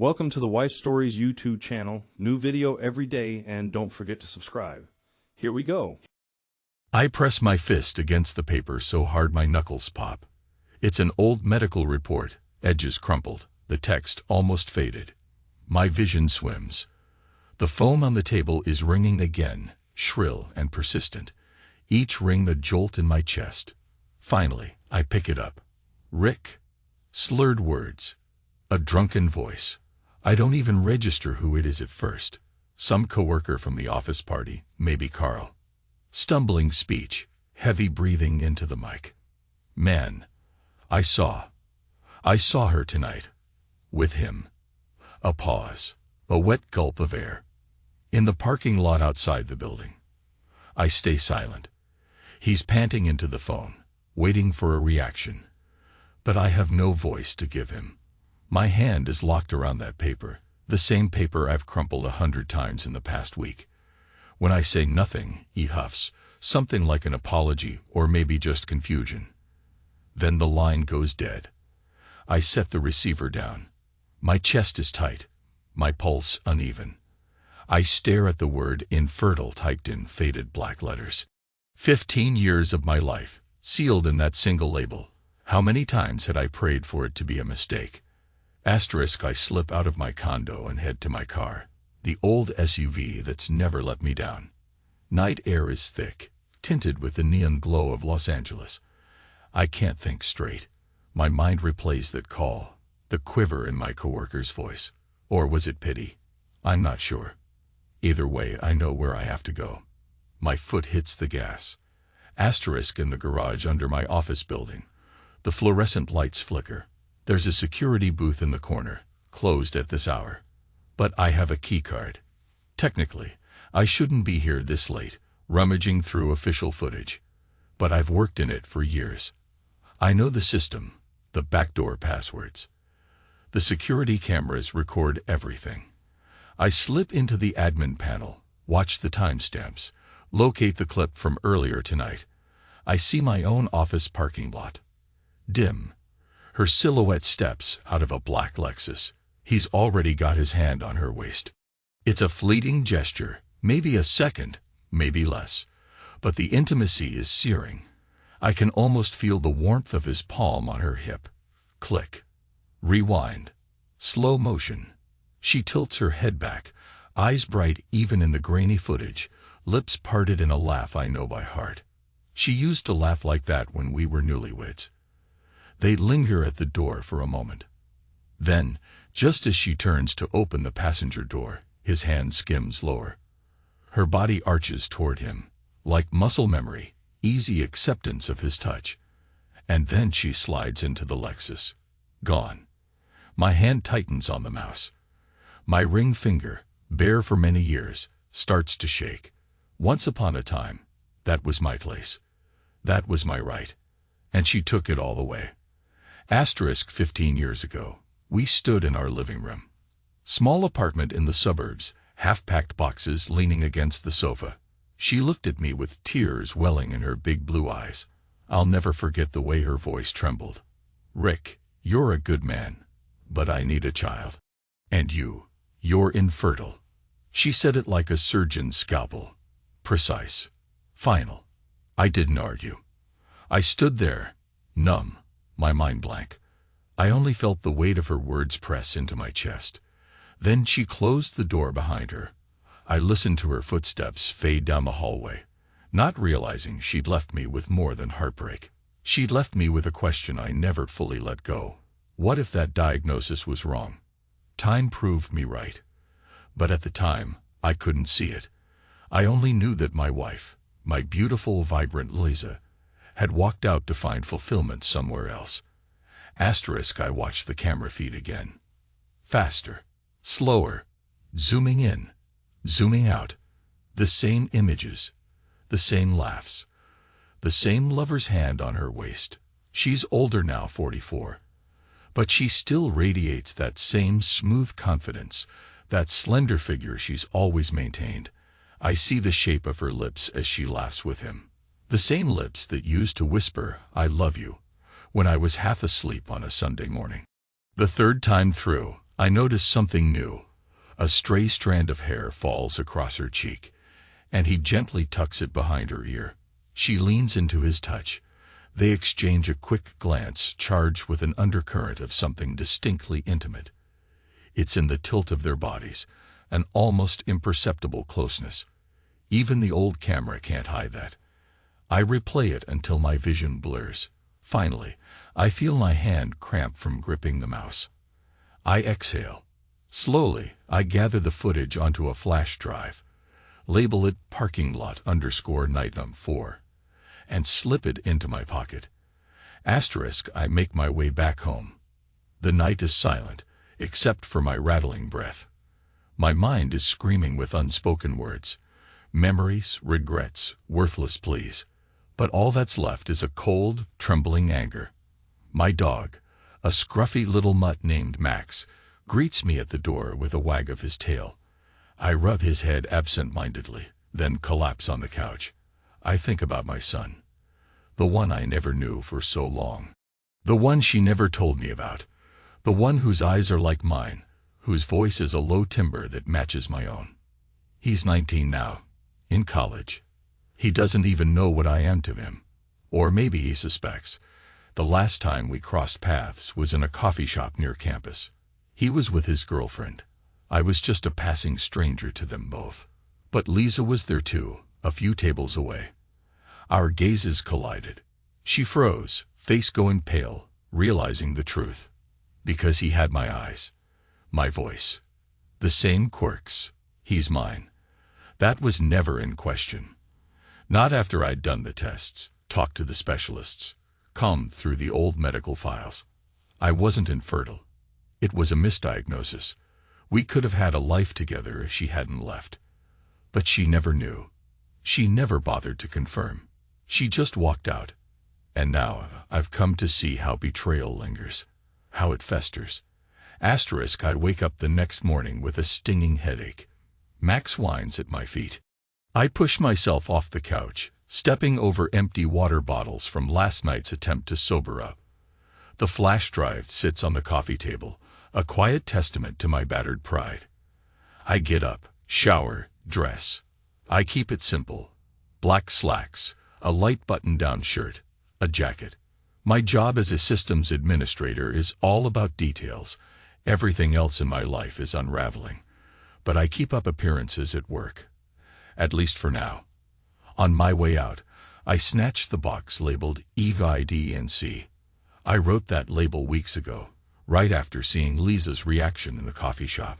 Welcome to the Wife Stories YouTube channel. New video every day, and don't forget to subscribe. Here we go. I press my fist against the paper so hard my knuckles pop. It's an old medical report, edges crumpled, the text almost faded. My vision swims. The phone on the table is ringing again, shrill and persistent, each ring a jolt in my chest. Finally, I pick it up. Rick. Slurred words. A drunken voice. I don't even register who it is at first. Some coworker from the office party, maybe Carl. Stumbling speech, heavy breathing into the mic. Man, I saw her tonight. With him. A pause, a wet gulp of air. In the parking lot outside the building. I stay silent. He's panting into the phone, waiting for a reaction. But I have no voice to give him. My hand is locked around that paper, the same paper I've crumpled 100 times in the past week. When I say nothing, he huffs, something like an apology or maybe just confusion. Then the line goes dead. I set the receiver down. My chest is tight, my pulse uneven. I stare at the word infertile typed in faded black letters. 15 years of my life, sealed in that single label. How many times had I prayed for it to be a mistake? Asterisk. I slip out of my condo and head to my car, the old SUV that's never let me down. Night air is thick, tinted with the neon glow of Los Angeles. I can't think straight. My mind replays that call, the quiver in my coworker's voice. Or was it pity? I'm not sure. Either way, I know where I have to go. My foot hits the gas. Asterisk. In the garage under my office building. The fluorescent lights flicker. There's a security booth in the corner, closed at this hour. But I have a key card. Technically, I shouldn't be here this late, rummaging through official footage. But I've worked in it for years. I know the system, the backdoor passwords. The security cameras record everything. I slip into the admin panel, watch the timestamps, locate the clip from earlier tonight. I see my own office parking lot. Dim. Her silhouette steps out of a black Lexus. He's already got his hand on her waist. It's a fleeting gesture, maybe a second, maybe less. But the intimacy is searing. I can almost feel the warmth of his palm on her hip. Click. Rewind. Slow motion. She tilts her head back, eyes bright even in the grainy footage, lips parted in a laugh I know by heart. She used to laugh like that when we were newlyweds. They linger at the door for a moment. Then, just as she turns to open the passenger door, his hand skims lower. Her body arches toward him, like muscle memory, easy acceptance of his touch. And then she slides into the Lexus. Gone. My hand tightens on the mouse. My ring finger, bare for many years, starts to shake. Once upon a time, that was my place. That was my right. And she took it all away. Asterisk. 15 years ago, we stood in our living room. Small apartment in the suburbs, half-packed boxes leaning against the sofa. She looked at me with tears welling in her big blue eyes. I'll never forget the way her voice trembled. Rick, you're a good man, but I need a child. And you're infertile. She said it like a surgeon's scalpel. Precise. Final. I didn't argue. I stood there, numb, my mind blank. I only felt the weight of her words press into my chest. Then she closed the door behind her. I listened to her footsteps fade down the hallway, not realizing she'd left me with more than heartbreak. She'd left me with a question I never fully let go. What if that diagnosis was wrong? Time proved me right. But at the time, I couldn't see it. I only knew that my wife, my beautiful, vibrant Liza, had walked out to find fulfillment somewhere else. Asterisk. I watched the camera feed again. Faster. Slower. Zooming in. Zooming out. The same images. The same laughs. The same lover's hand on her waist. She's older now, 44. But she still radiates that same smooth confidence, that slender figure she's always maintained. I see the shape of her lips as she laughs with him. The same lips that used to whisper, "I love you," when I was half asleep on a Sunday morning. The third time through, I notice something new. A stray strand of hair falls across her cheek, and he gently tucks it behind her ear. She leans into his touch. They exchange a quick glance charged with an undercurrent of something distinctly intimate. It's in the tilt of their bodies, an almost imperceptible closeness. Even the old camera can't hide that. I replay it until my vision blurs. Finally, I feel my hand cramp from gripping the mouse. I exhale. Slowly, I gather the footage onto a flash drive, label it parking lot _night 4, and slip it into my pocket. I make my way back home. The night is silent, except for my rattling breath. My mind is screaming with unspoken words, memories, regrets, worthless pleas. But all that's left is a cold, trembling anger. My dog, a scruffy little mutt named Max, greets me at the door with a wag of his tail. I rub his head absent-mindedly, then collapse on the couch. I think about my son, the one I never knew for so long, the one she never told me about, the one whose eyes are like mine, whose voice is a low timbre that matches my own. He's 19 now, in college. He doesn't even know what I am to him. Or maybe he suspects. The last time we crossed paths was in a coffee shop near campus. He was with his girlfriend. I was just a passing stranger to them both. But Lisa was there too, a few tables away. Our gazes collided. She froze, face going pale, realizing the truth. Because he had my eyes, my voice, the same quirks. He's mine. That was never in question. Not after I'd done the tests, talked to the specialists, combed through the old medical files. I wasn't infertile. It was a misdiagnosis. We could have had a life together if she hadn't left. But she never knew. She never bothered to confirm. She just walked out. And now I've come to see how betrayal lingers, how it festers. I wake up the next morning with a stinging headache. Max whines at my feet. I push myself off the couch, stepping over empty water bottles from last night's attempt to sober up. The flash drive sits on the coffee table, a quiet testament to my battered pride. I get up, shower, dress. I keep it simple. Black slacks, a light button-down shirt, a jacket. My job as a systems administrator is all about details. Everything else in my life is unraveling. But I keep up appearances at work. At least for now. On my way out, I snatched the box labeled EVIDNC. I wrote that label weeks ago, right after seeing Lisa's reaction in the coffee shop.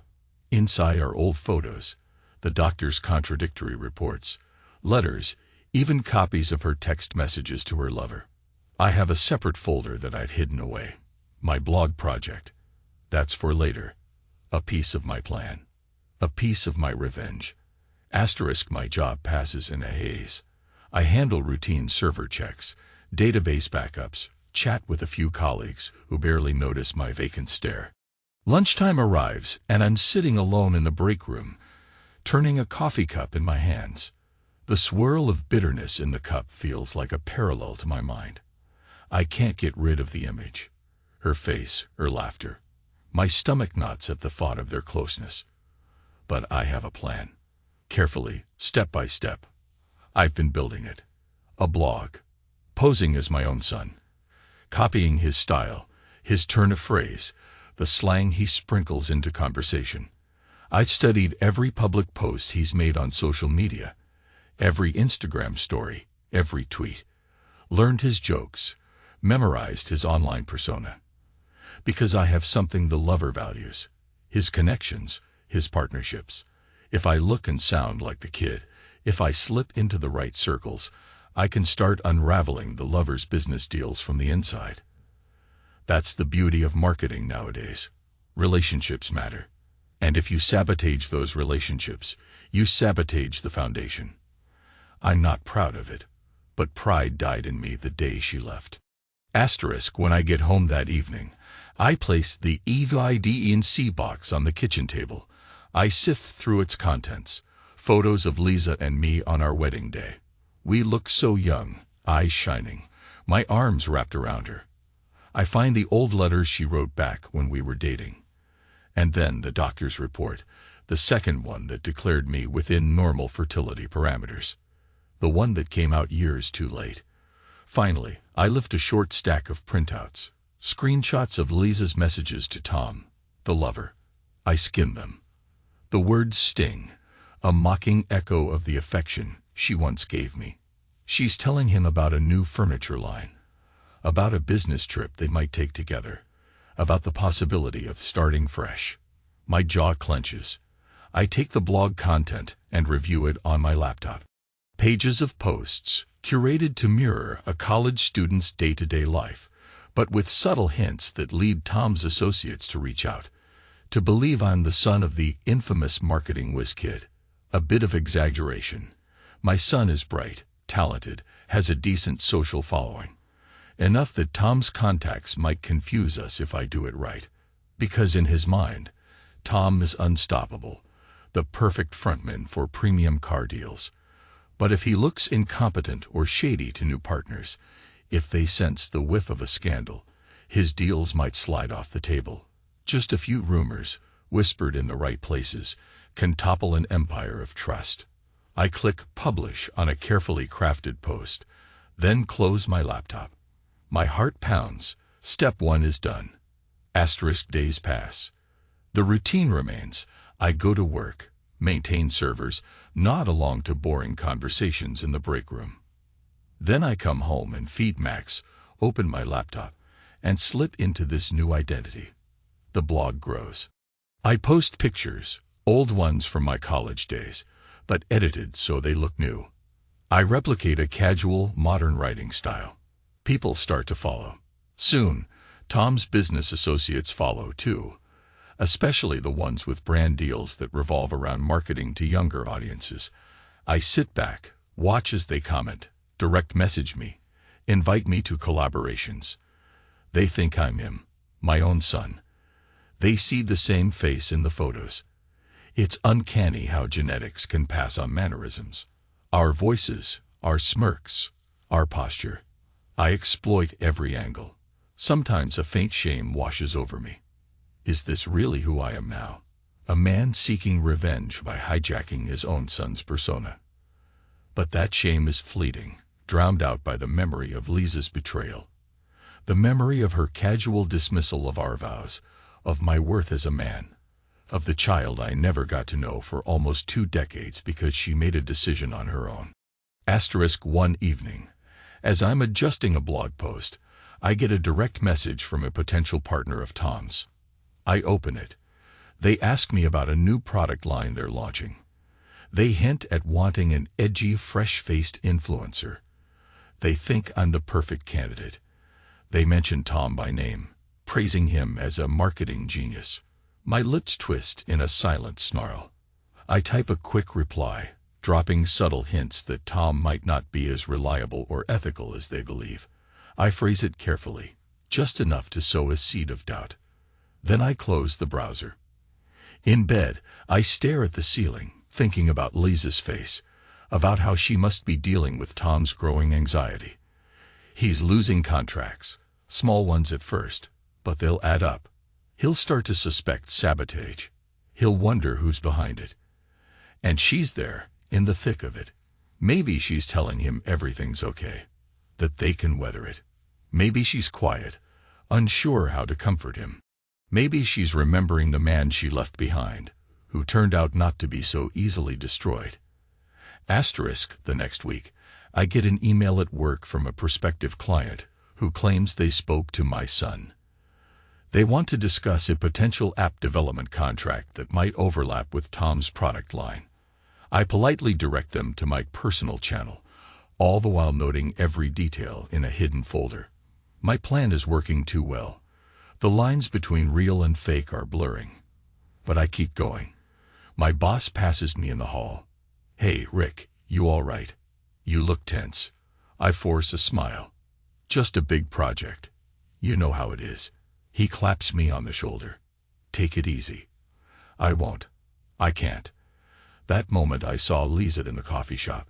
Inside are old photos, the doctor's contradictory reports, letters, even copies of her text messages to her lover. I have a separate folder that I'd hidden away. My blog project. That's for later. A piece of my plan. A piece of my revenge. My job passes in a haze. I handle routine server checks, database backups, chat with a few colleagues who barely notice my vacant stare. Lunchtime arrives, and I'm sitting alone in the break room, turning a coffee cup in my hands. The swirl of bitterness in the cup feels like a parallel to my mind. I can't get rid of the image. Her face, her laughter. My stomach knots at the thought of their closeness. But I have a plan. Carefully, step by step. I've been building it. A blog. Posing as my own son. Copying his style, his turn of phrase, the slang he sprinkles into conversation. I've studied every public post he's made on social media, every Instagram story, every tweet. Learned his jokes, memorized his online persona. Because I have something the lover values. His connections, his partnerships. If I look and sound like the kid, if I slip into the right circles, I can start unraveling the lover's business deals from the inside. That's the beauty of marketing nowadays. Relationships matter. And if you sabotage those relationships, you sabotage the foundation. I'm not proud of it, but pride died in me the day she left. When I get home that evening, I place the EVIDNC box on the kitchen table. I sift through its contents, photos of Lisa and me on our wedding day. We look so young, eyes shining, my arms wrapped around her. I find the old letters she wrote back when we were dating. And then the doctor's report, the second one that declared me within normal fertility parameters. The one that came out years too late. Finally, I lift a short stack of printouts, screenshots of Lisa's messages to Tom, the lover. I skim them. The words sting, a mocking echo of the affection she once gave me. She's telling him about a new furniture line, about a business trip they might take together, about the possibility of starting fresh. My jaw clenches. I take the blog content and review it on my laptop. Pages of posts, curated to mirror a college student's day-to-day life, but with subtle hints that lead Tom's associates to reach out, to believe I'm the son of the infamous marketing whiz kid. A bit of exaggeration. My son is bright, talented, has a decent social following. Enough that Tom's contacts might confuse us if I do it right. Because in his mind, Tom is unstoppable, the perfect frontman for premium car deals. But if he looks incompetent or shady to new partners, if they sense the whiff of a scandal, his deals might slide off the table. Just a few rumors, whispered in the right places, can topple an empire of trust. I click publish on a carefully crafted post, then close my laptop. My heart pounds. Step 1 is done. Days pass. The routine remains. I go to work, maintain servers, nod along to boring conversations in the break room. Then I come home and feed Max, open my laptop, and slip into this new identity. The blog grows. I post pictures, old ones from my college days, but edited so they look new. I replicate a casual, modern writing style. People start to follow. Soon, Tom's business associates follow too, especially the ones with brand deals that revolve around marketing to younger audiences. I sit back, watch as they comment, direct message me, invite me to collaborations. They think I'm him, my own son. They see the same face in the photos. It's uncanny how genetics can pass on mannerisms. Our voices, our smirks, our posture. I exploit every angle. Sometimes a faint shame washes over me. Is this really who I am now? A man seeking revenge by hijacking his own son's persona. But that shame is fleeting, drowned out by the memory of Lisa's betrayal. The memory of her casual dismissal of our vows, of my worth as a man, of the child I never got to know for almost 2 decades because she made a decision on her own. One evening, as I'm adjusting a blog post, I get a direct message from a potential partner of Tom's. I open it. They ask me about a new product line they're launching. They hint at wanting an edgy, fresh-faced influencer. They think I'm the perfect candidate. They mention Tom by name, praising him as a marketing genius. My lips twist in a silent snarl. I type a quick reply, dropping subtle hints that Tom might not be as reliable or ethical as they believe. I phrase it carefully, just enough to sow a seed of doubt. Then I close the browser. In bed, I stare at the ceiling, thinking about Lisa's face, about how she must be dealing with Tom's growing anxiety. He's losing contracts, small ones at first, but they'll add up. He'll start to suspect sabotage. He'll wonder who's behind it. And she's there, in the thick of it. Maybe she's telling him everything's okay, that they can weather it. Maybe she's quiet, unsure how to comfort him. Maybe she's remembering the man she left behind, who turned out not to be so easily destroyed. The next week, I get an email at work from a prospective client who claims they spoke to my son. They want to discuss a potential app development contract that might overlap with Tom's product line. I politely direct them to my personal channel, all the while noting every detail in a hidden folder. My plan is working too well. The lines between real and fake are blurring. But I keep going. My boss passes me in the hall. "Hey, Rick, you all right? You look tense." I force a smile. "Just a big project. You know how it is." He claps me on the shoulder. "Take it easy." "I won't. I can't." That moment I saw Lisa in the coffee shop,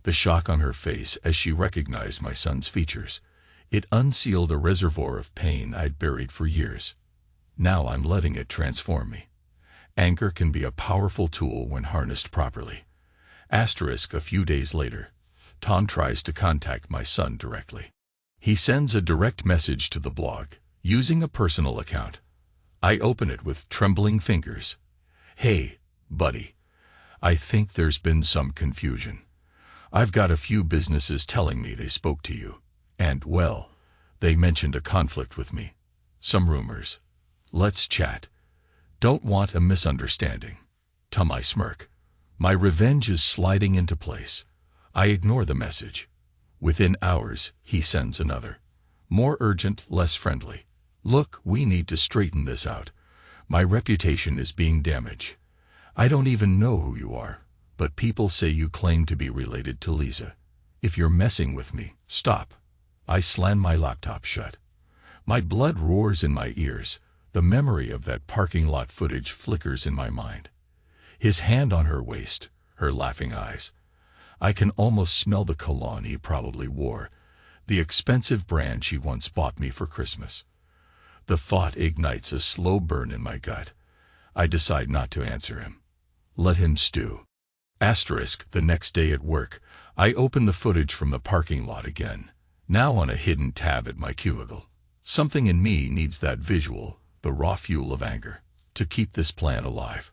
the shock on her face as she recognized my son's features. It unsealed a reservoir of pain I'd buried for years. Now I'm letting it transform me. Anger can be a powerful tool when harnessed properly. Asterisk a few days later, Tom tries to contact my son directly. He sends a direct message to the blog, using a personal account. I open it with trembling fingers. Hey, buddy. I think there's been some confusion. I've got a few businesses telling me they spoke to you. And, well, they mentioned a conflict with me. Some rumors. Let's chat. Don't want a misunderstanding. Tom, I smirk. My revenge is sliding into place. I ignore the message. Within hours, he sends another. More urgent, less friendly. Look, we need to straighten this out. My reputation is being damaged. I don't even know who you are, but people say you claim to be related to Lisa. If you're messing with me, stop. I slam my laptop shut. My blood roars in my ears. The memory of that parking lot footage flickers in my mind. His hand on her waist, her laughing eyes. I can almost smell the cologne he probably wore, the expensive brand she once bought me for Christmas. The thought ignites a slow burn in my gut. I decide not to answer him. Let him stew. Asterisk, the next day at work, I open the footage from the parking lot again, now on a hidden tab at my cubicle. Something in me needs that visual, the raw fuel of anger, to keep this plan alive.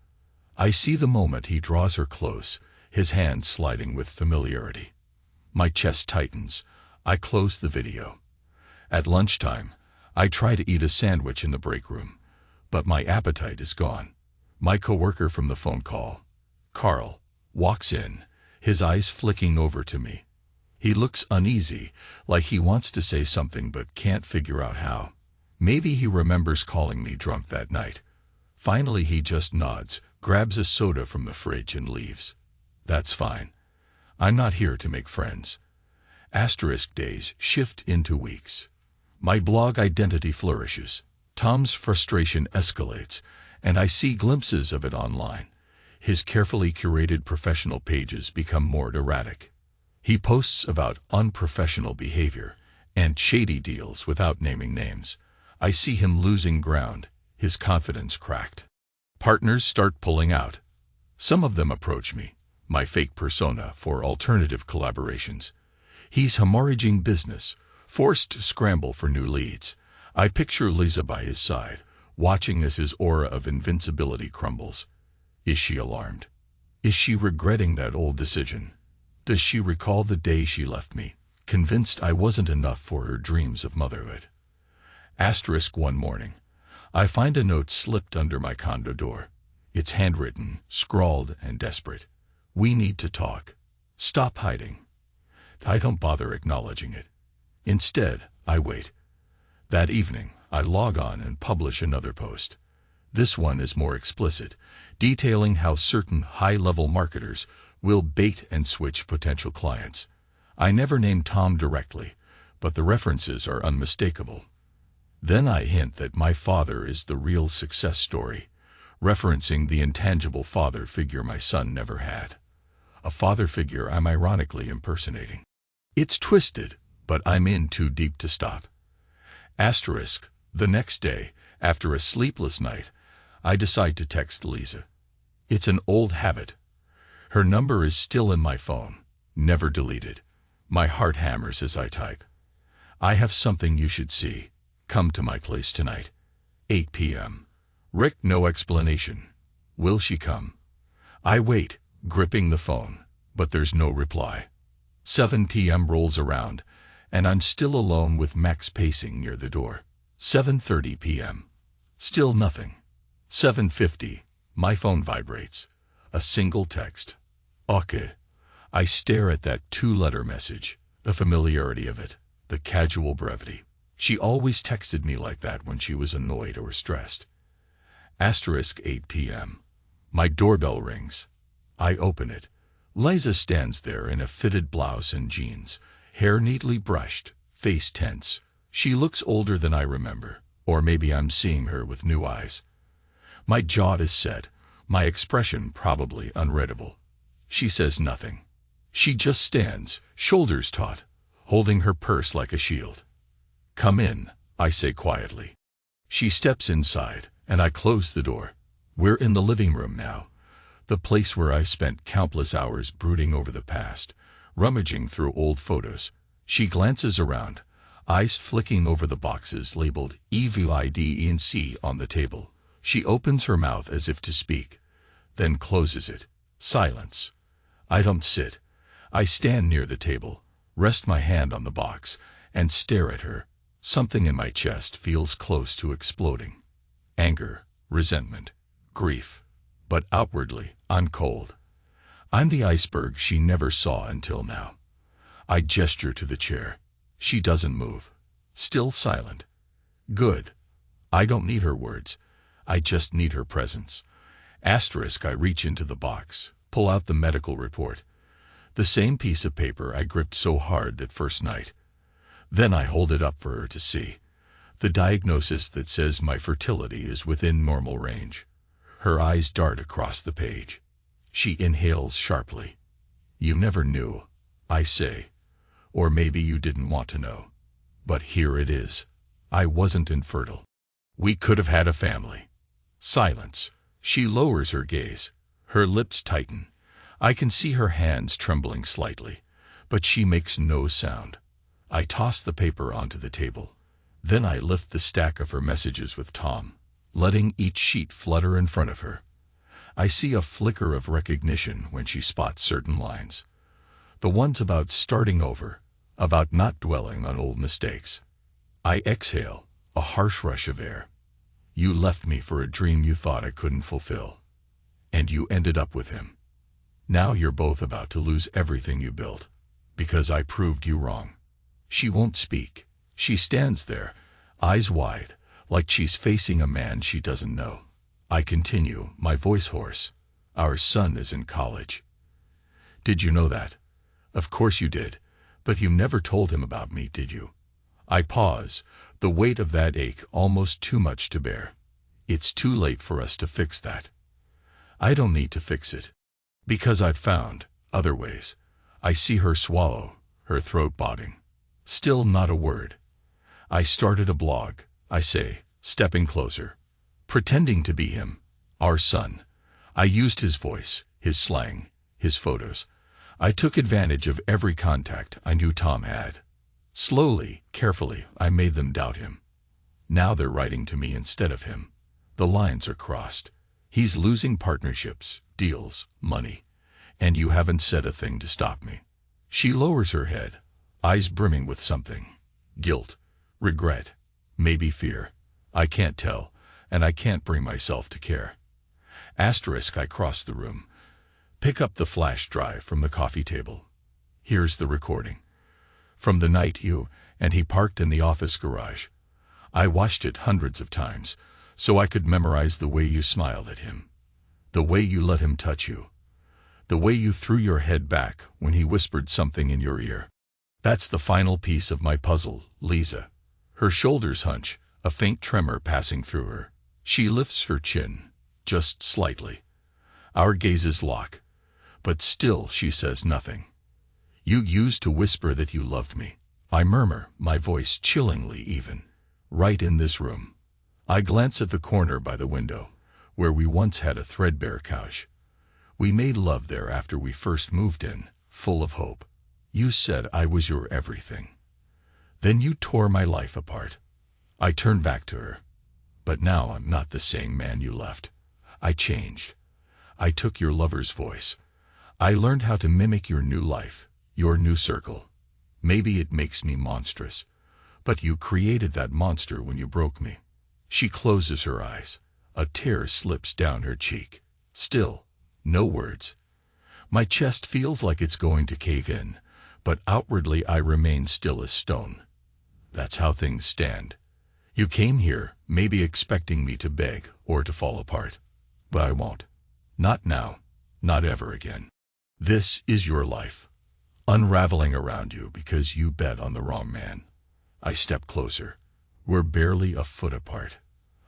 I see the moment he draws her close, his hand sliding with familiarity. My chest tightens. I close the video. At lunchtime, I try to eat a sandwich in the break room, but my appetite is gone. My coworker from the phone call, Carl, walks in, his eyes flicking over to me. He looks uneasy, like he wants to say something but can't figure out how. Maybe he remembers calling me drunk that night. Finally, he just nods, grabs a soda from the fridge and leaves. That's fine. I'm not here to make friends. Asterisk days shift into weeks. My blog identity flourishes. Tom's frustration escalates, and I see glimpses of it online. His carefully curated professional pages become more erratic. He posts about unprofessional behavior and shady deals without naming names. I see him losing ground, his confidence cracked. Partners start pulling out. Some of them approach me, my fake persona, for alternative collaborations. He's hemorrhaging business, forced to scramble for new leads. I picture Lisa by his side, watching as his aura of invincibility crumbles. Is she alarmed? Is she regretting that old decision? Does she recall the day she left me, convinced I wasn't enough for her dreams of motherhood? Asterisk one morning, I find a note slipped under my condo door. It's handwritten, scrawled, and desperate. We need to talk. Stop hiding. I don't bother acknowledging it. Instead, I wait. That evening, I log on and publish another post. This one is more explicit, detailing how certain high-level marketers will bait and switch potential clients. I never name Tom directly, but the references are unmistakable. Then I hint that my father is the real success story, referencing the intangible father figure my son never had. A father figure I'm ironically impersonating. It's twisted, but I'm in too deep to stop. Asterisk, the next day, after a sleepless night, I decide to text Lisa. It's an old habit. Her number is still in my phone, never deleted. My heart hammers as I type. I have something you should see. Come to my place tonight. 8 p.m. Rick, no explanation. Will she come? I wait, gripping the phone, but there's no reply. 7 p.m. rolls around, and I'm still alone with Max pacing near the door. 7:30 p.m. Still nothing. 7:50. My phone vibrates. A single text. Okay. I stare at that two-letter message, the familiarity of it, the casual brevity. She always texted me like that when she was annoyed or stressed. Asterisk 8 p.m. My doorbell rings. I open it. Liza stands there in a fitted blouse and jeans, hair neatly brushed, face tense. She looks older than I remember, or maybe I'm seeing her with new eyes. My jaw is set, my expression probably unreadable. She says nothing. She just stands, shoulders taut, holding her purse like a shield. Come in, I say quietly. She steps inside, and I closed the door. We're in the living room now, the place where I spent countless hours brooding over the past, rummaging through old photos. She glances around, eyes flicking over the boxes labeled EVIDENC on the table. She opens her mouth as if to speak, then closes it. Silence. I don't sit. I stand near the table, rest my hand on the box, and stare at her. Something in my chest feels close to exploding. Anger, resentment, grief. But outwardly, I'm cold. I'm the iceberg she never saw until now. I gesture to the chair. She doesn't move. Still silent. Good. I don't need her words. I just need her presence. Asterisk. I reach into the box, pull out the medical report. The same piece of paper I gripped so hard that first night. Then I hold it up for her to see. The diagnosis that says my fertility is within normal range. Her eyes dart across the page. She inhales sharply. You never knew, I say. Or maybe you didn't want to know. But here it is. I wasn't infertile. We could have had a family. Silence. She lowers her gaze. Her lips tighten. I can see her hands trembling slightly, but she makes no sound. I toss the paper onto the table. Then I lift the stack of her messages with Tom, letting each sheet flutter in front of her. I see a flicker of recognition when she spots certain lines. The ones about starting over, about not dwelling on old mistakes. I exhale, a harsh rush of air. You left me for a dream you thought I couldn't fulfill. And you ended up with him. Now you're both about to lose everything you built, because I proved you wrong. She won't speak. She stands there, eyes wide, like she's facing a man she doesn't know. I continue, my voice hoarse. Our son is in college. Did you know that? Of course you did, but you never told him about me, did you? I pause, the weight of that ache almost too much to bear. It's too late for us to fix that. I don't need to fix it. Because I've found other ways. I see her swallow, her throat botting. Still not a word. I started a blog, I say, stepping closer. Pretending to be him, our son. I used his voice, his slang, his photos. I took advantage of every contact I knew Tom had. Slowly, carefully, I made them doubt him. Now they're writing to me instead of him. The lines are crossed. He's losing partnerships, deals, money. And you haven't said a thing to stop me. She lowers her head, eyes brimming with something. Guilt, regret, maybe fear. I can't tell, and I can't bring myself to care. Asterisk. I cross the room. Pick up the flash drive from the coffee table. Here's the recording. From the night you and he parked in the office garage. I watched it hundreds of times, so I could memorize the way you smiled at him. The way you let him touch you. The way you threw your head back when he whispered something in your ear. That's the final piece of my puzzle, Lisa. Her shoulders hunch, a faint tremor passing through her. She lifts her chin, just slightly. Our gazes lock, but still she says nothing. You used to whisper that you loved me. I murmur, my voice chillingly even. Right in this room. I glance at the corner by the window, where we once had a threadbare couch. We made love there after we first moved in, full of hope. You said I was your everything. Then you tore my life apart. I turned back to her. But now I'm not the same man you left. I changed. I took your lover's voice. I learned how to mimic your new life, your new circle. Maybe it makes me monstrous, but you created that monster when you broke me. She closes her eyes. A tear slips down her cheek. Still, no words. My chest feels like it's going to cave in, but outwardly I remain still as stone. That's how things stand. You came here, maybe expecting me to beg or to fall apart. But I won't. Not now. Not ever again. This is your life. Unraveling around you because you bet on the wrong man. I step closer. We're barely a foot apart.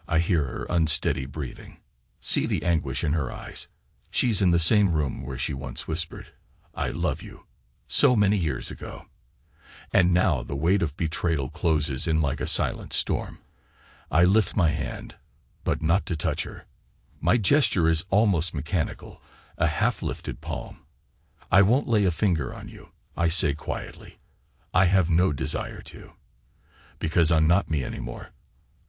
I hear her unsteady breathing. See the anguish in her eyes. She's in the same room where she once whispered, I love you, so many years ago. And now the weight of betrayal closes in like a silent storm. I lift my hand, but not to touch her. My gesture is almost mechanical, a half-lifted palm. I won't lay a finger on you, I say quietly. I have no desire to. Because I'm not me anymore.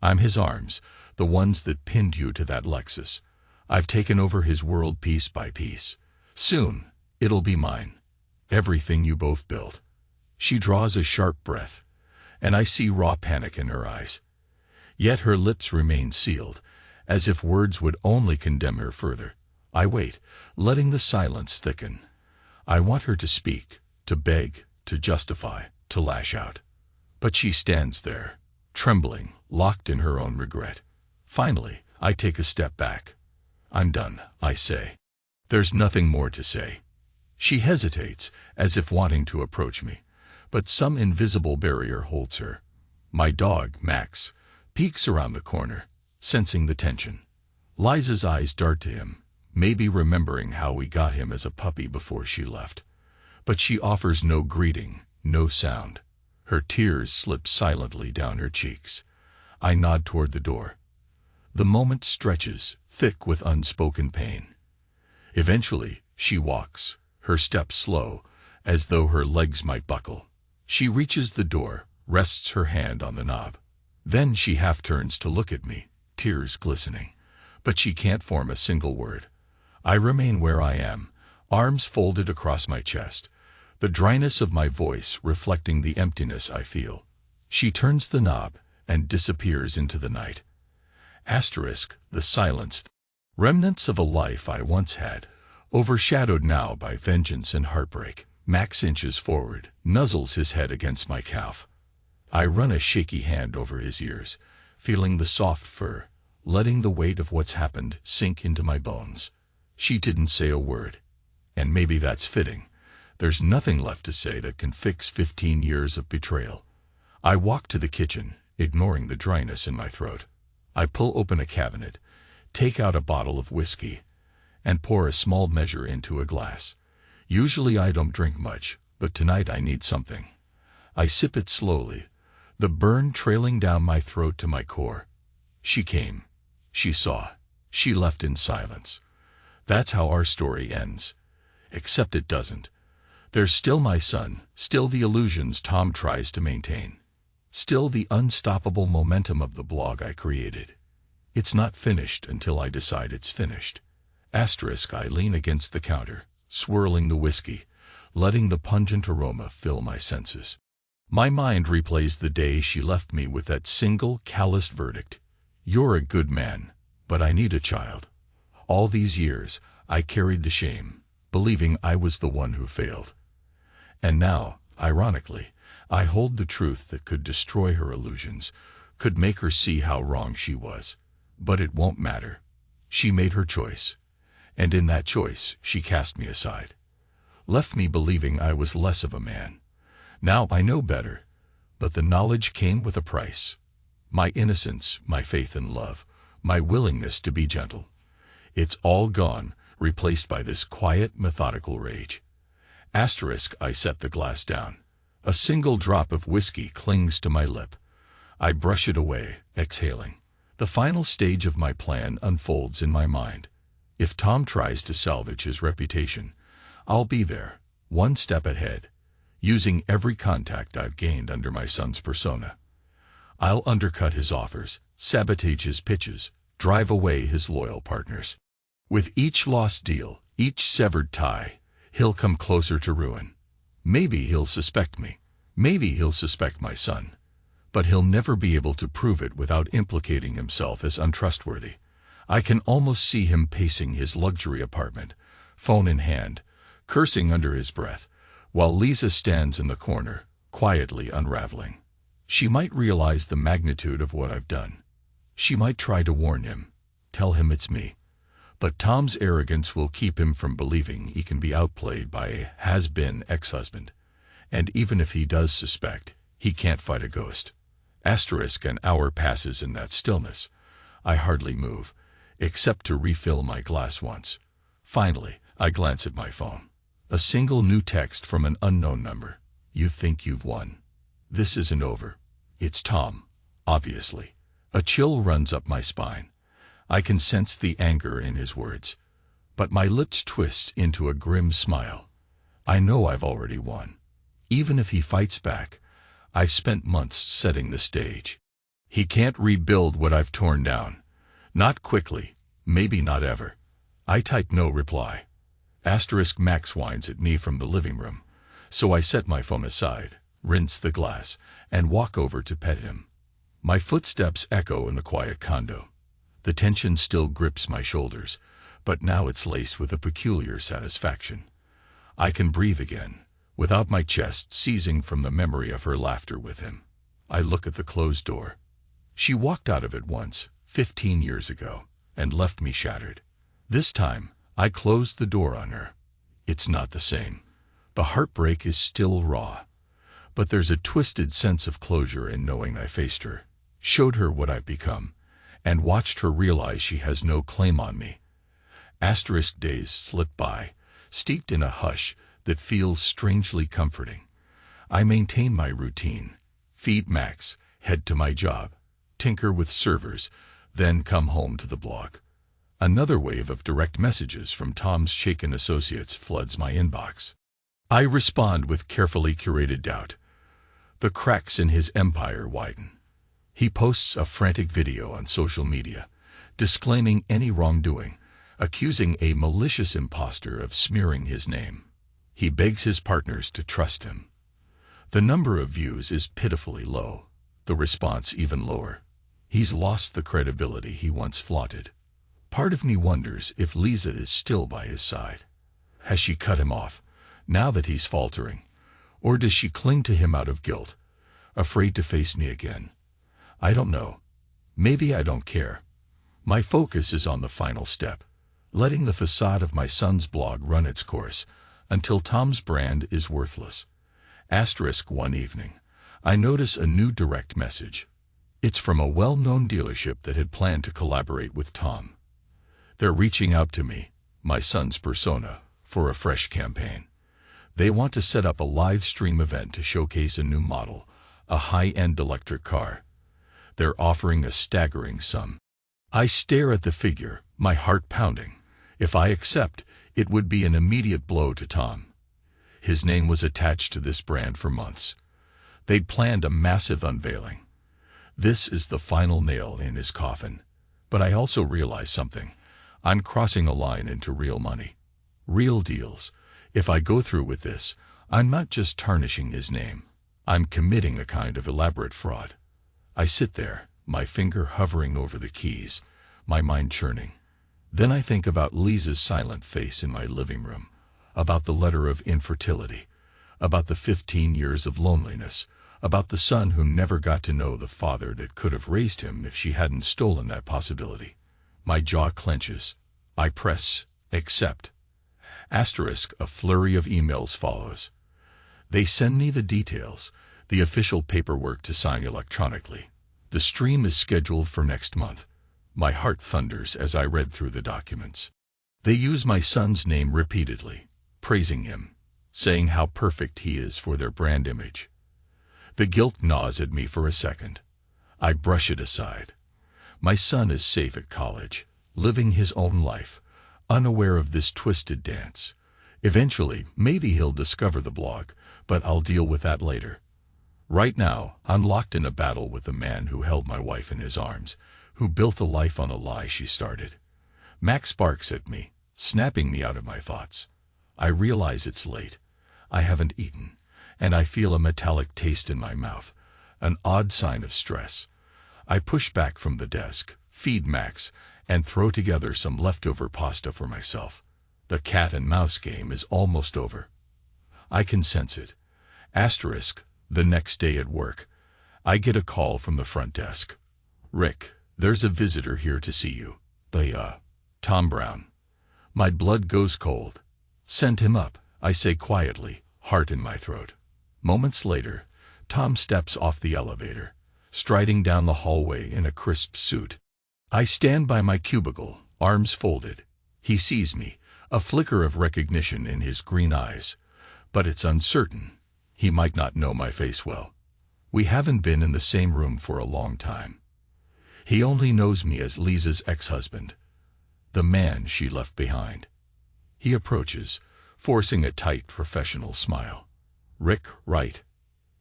I'm his arms, the ones that pinned you to that Lexus. I've taken over his world piece by piece. Soon, it'll be mine. Everything you both built. She draws a sharp breath, and I see raw panic in her eyes. Yet her lips remain sealed, as if words would only condemn her further. I wait, letting the silence thicken. I want her to speak, to beg, to justify, to lash out. But she stands there, trembling, locked in her own regret. Finally, I take a step back. I'm done, I say. There's nothing more to say. She hesitates, as if wanting to approach me, but some invisible barrier holds her. My dog, Max, peeks around the corner, sensing the tension. Liza's eyes dart to him, maybe remembering how we got him as a puppy before she left. But she offers no greeting, no sound. Her tears slip silently down her cheeks. I nod toward the door. The moment stretches, thick with unspoken pain. Eventually, she walks, her steps slow, as though her legs might buckle. She reaches the door, rests her hand on the knob. Then she half turns to look at me, tears glistening. But she can't form a single word. I remain where I am, arms folded across my chest, the dryness of my voice reflecting the emptiness I feel. She turns the knob and disappears into the night. The silence. Remnants of a life I once had, overshadowed now by vengeance and heartbreak. Max inches forward, nuzzles his head against my calf. I run a shaky hand over his ears, feeling the soft fur, letting the weight of what's happened sink into my bones. She didn't say a word. And maybe that's fitting. There's nothing left to say that can fix 15 years of betrayal. I walk to the kitchen, ignoring the dryness in my throat. I pull open a cabinet, take out a bottle of whiskey, and pour a small measure into a glass. Usually I don't drink much, but tonight I need something. I sip it slowly, the burn trailing down my throat to my core. She came. She saw. She left in silence. That's how our story ends. Except it doesn't. There's still my son, still the illusions Tom tries to maintain. Still the unstoppable momentum of the blog I created. It's not finished until I decide it's finished. I lean against the counter, swirling the whiskey, letting the pungent aroma fill my senses. My mind replays the day she left me with that single, calloused verdict. You're a good man, but I need a child. All these years, I carried the shame, believing I was the one who failed. And now, ironically, I hold the truth that could destroy her illusions, could make her see how wrong she was. But it won't matter. She made her choice. And in that choice, she cast me aside. Left me believing I was less of a man. Now I know better, but the knowledge came with a price. My innocence, my faith in love, my willingness to be gentle. It's all gone, replaced by this quiet, methodical rage. I set the glass down. A single drop of whiskey clings to my lip. I brush it away, exhaling. The final stage of my plan unfolds in my mind. If Tom tries to salvage his reputation, I'll be there, one step ahead, using every contact I've gained under my son's persona. I'll undercut his offers, sabotage his pitches, drive away his loyal partners. With each lost deal, each severed tie, he'll come closer to ruin. Maybe he'll suspect me. Maybe he'll suspect my son. But he'll never be able to prove it without implicating himself as untrustworthy. I can almost see him pacing his luxury apartment, phone in hand, cursing under his breath, while Lisa stands in the corner, quietly unraveling. She might realize the magnitude of what I've done. She might try to warn him, tell him it's me. But Tom's arrogance will keep him from believing he can be outplayed by a has-been ex-husband. And even if he does suspect, he can't fight a ghost. An hour passes in that stillness. I hardly move, except to refill my glass once. Finally, I glance at my phone. A single new text from an unknown number. You think you've won. This isn't over. It's Tom, obviously. A chill runs up my spine. I can sense the anger in his words, but my lips twist into a grim smile. I know I've already won. Even if he fights back, I've spent months setting the stage. He can't rebuild what I've torn down. Not quickly, maybe not ever. I type no reply. Asterisk Max whines at me from the living room, so I set my phone aside, rinse the glass, and walk over to pet him. My footsteps echo in the quiet condo. The tension still grips my shoulders, but now it's laced with a peculiar satisfaction. I can breathe again, without my chest seizing from the memory of her laughter with him. I look at the closed door. She walked out of it once, 15 years ago, and left me shattered. This time, I closed the door on her. It's not the same. The heartbreak is still raw. But there's a twisted sense of closure in knowing I faced her, showed her what I've become, and watched her realize she has no claim on me. Asterisk days slip by, steeped in a hush that feels strangely comforting. I maintain my routine, feed Max, head to my job, tinker with servers, then come home to the blog. Another wave of direct messages from Tom's shaken associates floods my inbox. I respond with carefully curated doubt. The cracks in his empire widen. He posts a frantic video on social media, disclaiming any wrongdoing, accusing a malicious imposter of smearing his name. He begs his partners to trust him. The number of views is pitifully low, the response even lower. He's lost the credibility he once flaunted. Part of me wonders if Lisa is still by his side. Has she cut him off, now that he's faltering? Or does she cling to him out of guilt, afraid to face me again? I don't know. Maybe I don't care. My focus is on the final step, letting the facade of my son's blog run its course, until Tom's brand is worthless. Asterisk one evening, I notice a new direct message. It's from a well-known dealership that had planned to collaborate with Tom. They're reaching out to me, my son's persona, for a fresh campaign. They want to set up a live stream event to showcase a new model, a high-end electric car. They're offering a staggering sum. I stare at the figure, my heart pounding. If I accept, it would be an immediate blow to Tom. His name was attached to this brand for months. They'd planned a massive unveiling. This is the final nail in his coffin. But I also realize something. I'm crossing a line into real money. Real deals. If I go through with this, I'm not just tarnishing his name. I'm committing a kind of elaborate fraud. I sit there, my finger hovering over the keys, my mind churning. Then I think about Lisa's silent face in my living room, about the letter of infertility, about the 15 years of loneliness, about the son who never got to know the father that could have raised him if she hadn't stolen that possibility. My jaw clenches. I press accept. Asterisk a flurry of emails follows. They send me the details, the official paperwork to sign electronically. The stream is scheduled for next month. My heart thunders as I read through the documents. They use my son's name repeatedly, praising him, saying how perfect he is for their brand image. The guilt gnaws at me for a second. I brush it aside. My son is safe at college, living his own life, unaware of this twisted dance. Eventually, maybe he'll discover the blog, but I'll deal with that later. Right now, I'm locked in a battle with the man who held my wife in his arms, who built a life on a lie she started. Max barks at me, snapping me out of my thoughts. I realize it's late. I haven't eaten, and I feel a metallic taste in my mouth, an odd sign of stress. I push back from the desk, feed Max, and throw together some leftover pasta for myself. The cat and mouse game is almost over. I can sense it. Asterisk, the next day at work, I get a call from the front desk. Rick, there's a visitor here to see you. Tom Brown. My blood goes cold. Send him up, I say quietly, heart in my throat. Moments later, Tom steps off the elevator, striding down the hallway in a crisp suit. I stand by my cubicle, arms folded. He sees me, a flicker of recognition in his green eyes. But it's uncertain. He might not know my face well. We haven't been in the same room for a long time. He only knows me as Lisa's ex-husband, the man she left behind. He approaches, forcing a tight professional smile. Rick, right.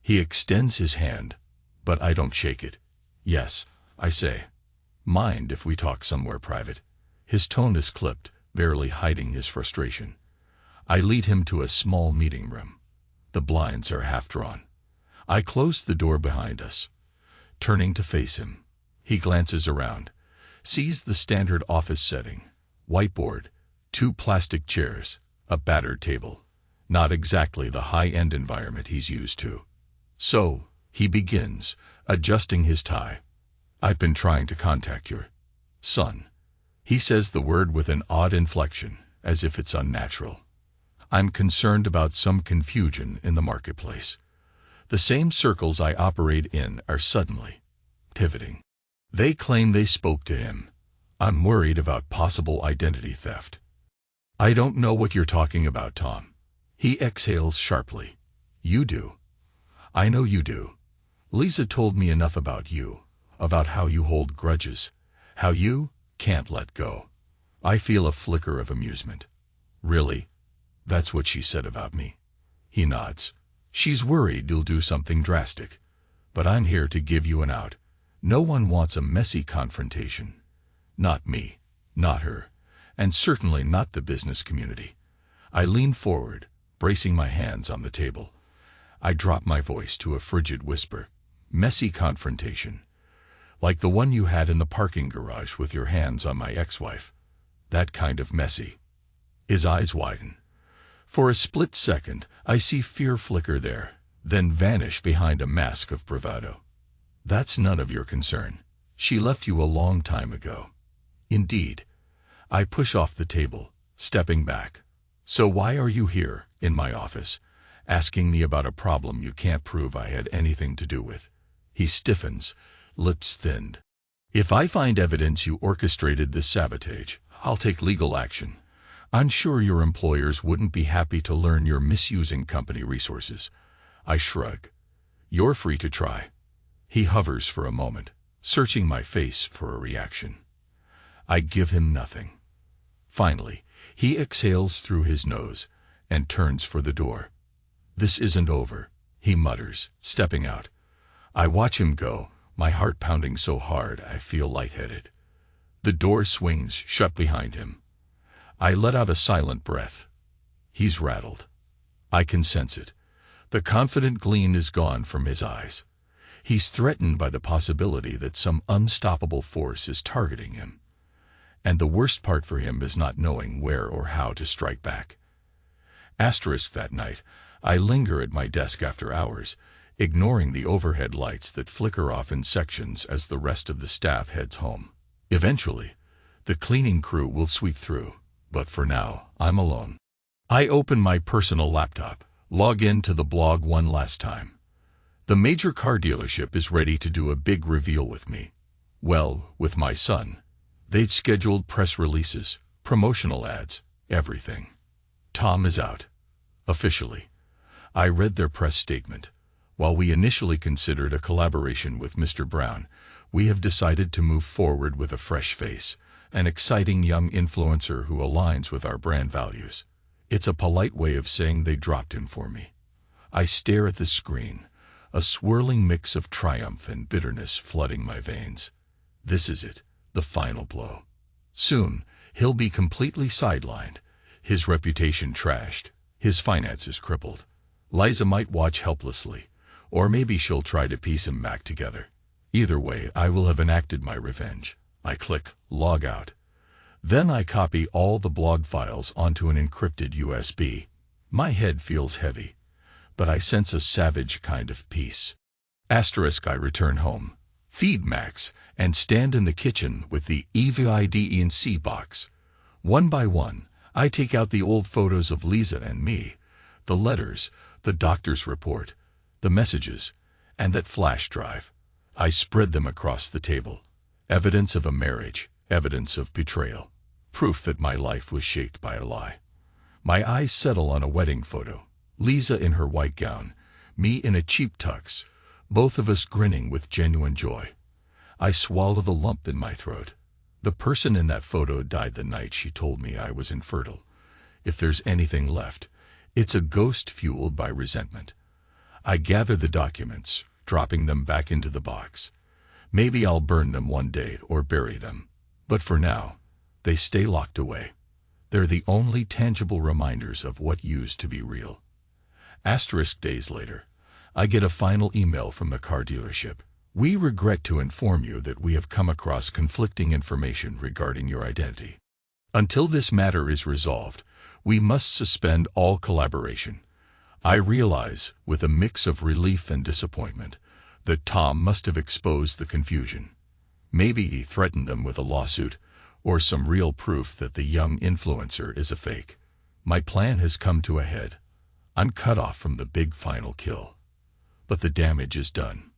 He extends his hand, but I don't shake it. Yes, I say. Mind if we talk somewhere private? His tone is clipped, barely hiding his frustration. I lead him to a small meeting room. The blinds are half drawn. I close the door behind us. Turning to face him, he glances around, sees the standard office setting, whiteboard, 2 plastic chairs, a battered table. Not exactly the high-end environment he's used to. So, he begins, adjusting his tie. I've been trying to contact your son. He says the word with an odd inflection, as if it's unnatural. I'm concerned about some confusion in the marketplace. The same circles I operate in are suddenly pivoting. They claim they spoke to him. I'm worried about possible identity theft. I don't know what you're talking about, Tom. He exhales sharply. You do. I know you do. Lisa told me enough about you, about how you hold grudges, how you can't let go. I feel a flicker of amusement. Really? That's what she said about me. He nods. She's worried you'll do something drastic. But I'm here to give you an out. No one wants a messy confrontation. Not me, not her, and certainly not the business community. I lean forward, bracing my hands on the table. I drop my voice to a frigid whisper. Messy confrontation. Like the one you had in the parking garage with your hands on my ex-wife. That kind of messy. His eyes widen. For a split second, I see fear flicker there, then vanish behind a mask of bravado. That's none of your concern. She left you a long time ago. Indeed. I push off the table, stepping back. So why are you here, in my office, asking me about a problem you can't prove I had anything to do with? He stiffens, lips thinned. If I find evidence you orchestrated this sabotage, I'll take legal action. I'm sure your employers wouldn't be happy to learn you're misusing company resources. I shrug. You're free to try. He hovers for a moment, searching my face for a reaction. I give him nothing. Finally, he exhales through his nose and turns for the door. This isn't over, he mutters, stepping out. I watch him go, my heart pounding so hard I feel lightheaded. The door swings shut behind him. I let out a silent breath. He's rattled. I can sense it. The confident gleam is gone from his eyes. He's threatened by the possibility that some unstoppable force is targeting him. And the worst part for him is not knowing where or how to strike back. That night, I linger at my desk after hours, ignoring the overhead lights that flicker off in sections as the rest of the staff heads home. Eventually, the cleaning crew will sweep through. But for now, I'm alone. I open my personal laptop, log in to the blog one last time. The major car dealership is ready to do a big reveal with me. Well, with my son. They've scheduled press releases, promotional ads, everything. Tom is out. Officially. I read their press statement. While we initially considered a collaboration with Mr. Brown, we have decided to move forward with a fresh face. An exciting young influencer who aligns with our brand values. It's a polite way of saying they dropped him for me. I stare at the screen, a swirling mix of triumph and bitterness flooding my veins. This is it, the final blow. Soon, he'll be completely sidelined, his reputation trashed, his finances crippled. Liza might watch helplessly, or maybe she'll try to piece him back together. Either way, I will have enacted my revenge. I click log out. Then I copy all the blog files onto an encrypted USB. My head feels heavy, but I sense a savage kind of peace. I return home, feed Max, and stand in the kitchen with the EVIDENC box. One by one, I take out the old photos of Lisa and me, the letters, the doctor's report, the messages, and that flash drive. I spread them across the table. Evidence of a marriage, evidence of betrayal, proof that my life was shaped by a lie. My eyes settle on a wedding photo, Lisa in her white gown, me in a cheap tux, both of us grinning with genuine joy. I swallow the lump in my throat. The person in that photo died the night she told me I was infertile. If there's anything left, it's a ghost fueled by resentment. I gather the documents, dropping them back into the box. Maybe I'll burn them one day or bury them. But for now, they stay locked away. They're the only tangible reminders of what used to be real. Days later, I get a final email from the car dealership. We regret to inform you that we have come across conflicting information regarding your identity. Until this matter is resolved, we must suspend all collaboration. I realize, with a mix of relief and disappointment, that Tom must have exposed the confusion. Maybe he threatened them with a lawsuit, or some real proof that the young influencer is a fake. My plan has come to a head. I'm cut off from the big final kill. But the damage is done.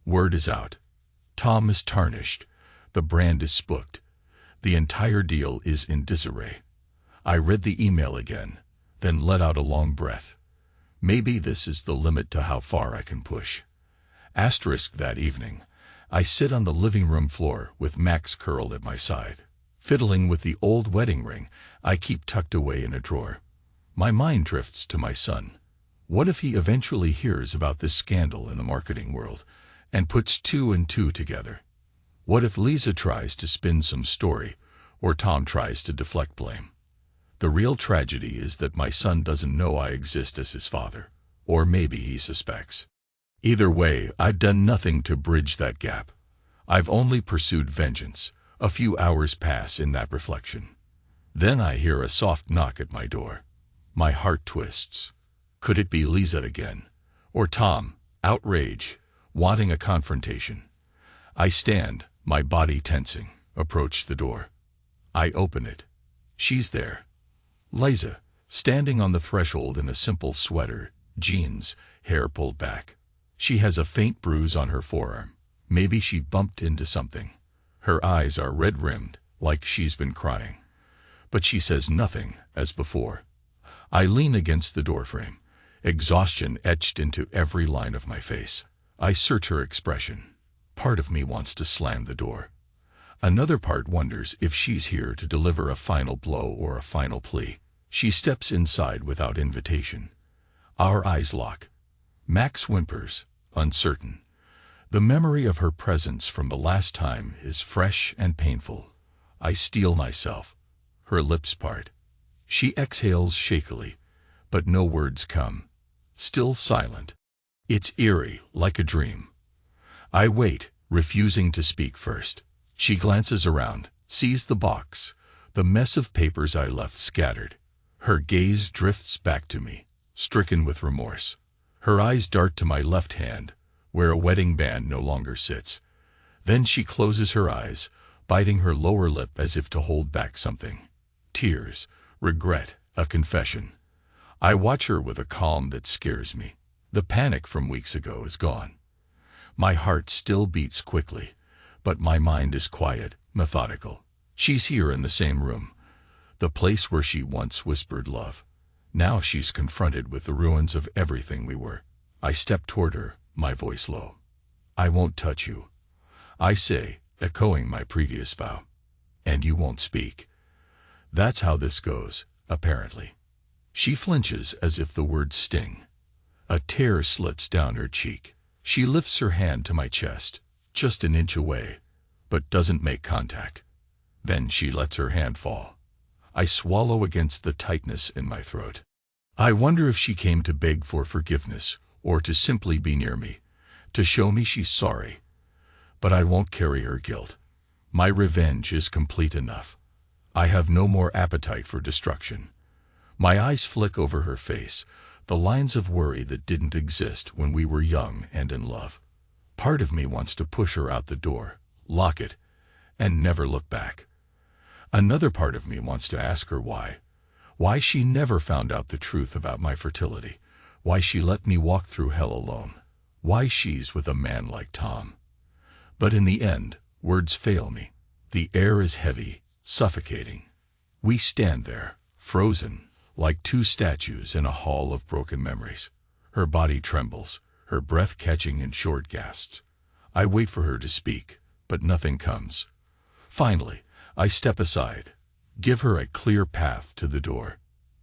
Word is out. Tom is tarnished. The brand is spooked. The entire deal is in disarray. I read the email again, then let out a long breath. Maybe this is the limit to how far I can push. That evening, I sit on the living room floor with Max curled at my side, fiddling with the old wedding ring I keep tucked away in a drawer. My mind drifts to my son. What if he eventually hears about this scandal in the marketing world and puts two and two together? What if Lisa tries to spin some story or Tom tries to deflect blame? The real tragedy is that my son doesn't know I exist as his father, or maybe he suspects. Either way, I've done nothing to bridge that gap. I've only pursued vengeance. A few hours pass in that reflection. Then I hear a soft knock at my door. My heart twists. Could it be Lisa again? Or Tom, outrage, wanting a confrontation? I stand, my body tensing, approach the door. I open it. She's there. Lisa, standing on the threshold in a simple sweater, jeans, hair pulled back. She has a faint bruise on her forearm. Maybe she bumped into something. Her eyes are red-rimmed, like she's been crying. But she says nothing, as before. I lean against the doorframe, exhaustion etched into every line of my face. I search her expression. Part of me wants to slam the door. Another part wonders if she's here to deliver a final blow or a final plea. She steps inside without invitation. Our eyes lock. Max whimpers, uncertain. The memory of her presence from the last time is fresh and painful. I steel myself. Her lips part. She exhales shakily, but no words come. Still silent. It's eerie, like a dream. I wait, refusing to speak first. She glances around, sees the box, the mess of papers I left scattered. Her gaze drifts back to me, stricken with remorse. Her eyes dart to my left hand, where a wedding band no longer sits. Then she closes her eyes, biting her lower lip as if to hold back something. Tears, regret, a confession. I watch her with a calm that scares me. The panic from weeks ago is gone. My heart still beats quickly, but my mind is quiet, methodical. She's here in the same room, the place where she once whispered love. Now she's confronted with the ruins of everything we were. I step toward her, my voice low. I won't touch you, I say, echoing my previous vow. And you won't speak. That's how this goes, apparently. She flinches as if the words sting. A tear slips down her cheek. She lifts her hand to my chest, just an inch away, but doesn't make contact. Then she lets her hand fall. I swallow against the tightness in my throat. I wonder if she came to beg for forgiveness, or to simply be near me, to show me she's sorry. But I won't carry her guilt. My revenge is complete enough. I have no more appetite for destruction. My eyes flick over her face, the lines of worry that didn't exist when we were young and in love. Part of me wants to push her out the door, lock it, and never look back. Another part of me wants to ask her why. Why she never found out the truth about my fertility. Why she let me walk through hell alone. Why she's with a man like Tom. But in the end, words fail me. The air is heavy, suffocating. We stand there, frozen, like two statues in a hall of broken memories. Her body trembles, her breath catching in short gasps. I wait for her to speak, but nothing comes. Finally, I step aside, give her a clear path to the door.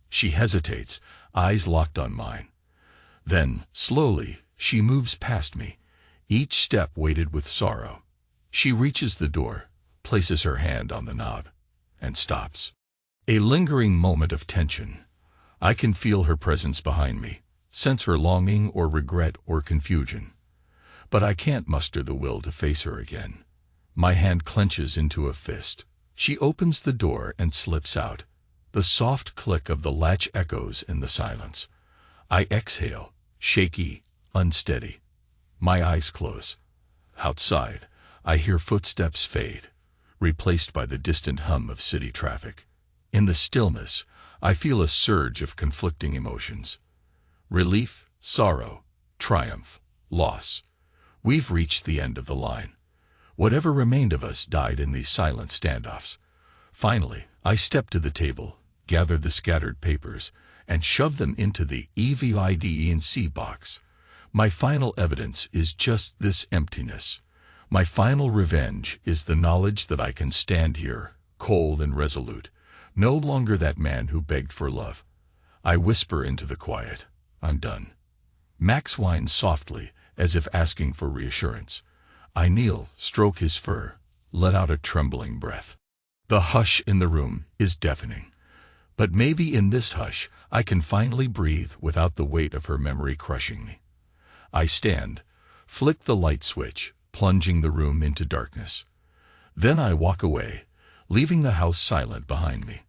She hesitates, eyes locked on mine. Then, slowly, she moves past me, each step weighted with sorrow. She reaches the door, places her hand on the knob, and stops. A lingering moment of tension. I can feel her presence behind me, sense her longing or regret or confusion. But I can't muster the will to face her again. My hand clenches into a fist. She opens the door and slips out. The soft click of the latch echoes in the silence. I exhale, shaky, unsteady. My eyes close. Outside, I hear footsteps fade, replaced by the distant hum of city traffic. In the stillness, I feel a surge of conflicting emotions. Relief, sorrow, triumph, loss. We've reached the end of the line. Whatever remained of us died in these silent standoffs. Finally, I step to the table, gather the scattered papers, and shove them into the evidence box. My final evidence is just this emptiness. My final revenge is the knowledge that I can stand here, cold and resolute, no longer that man who begged for love. I whisper into the quiet, I'm done. Max whines softly, as if asking for reassurance. I kneel, stroke his fur, let out a trembling breath. The hush in the room is deafening. But maybe in this hush, I can finally breathe without the weight of her memory crushing me. I stand, flick the light switch, plunging the room into darkness. Then I walk away, leaving the house silent behind me.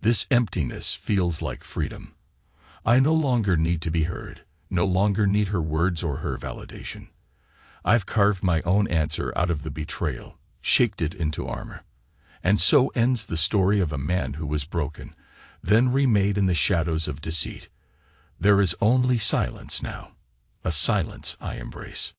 This emptiness feels like freedom. I no longer need to be heard, no longer need her words or her validation. I've carved my own answer out of the betrayal, shaped it into armor. And so ends the story of a man who was broken, then remade in the shadows of deceit. There is only silence now, a silence I embrace.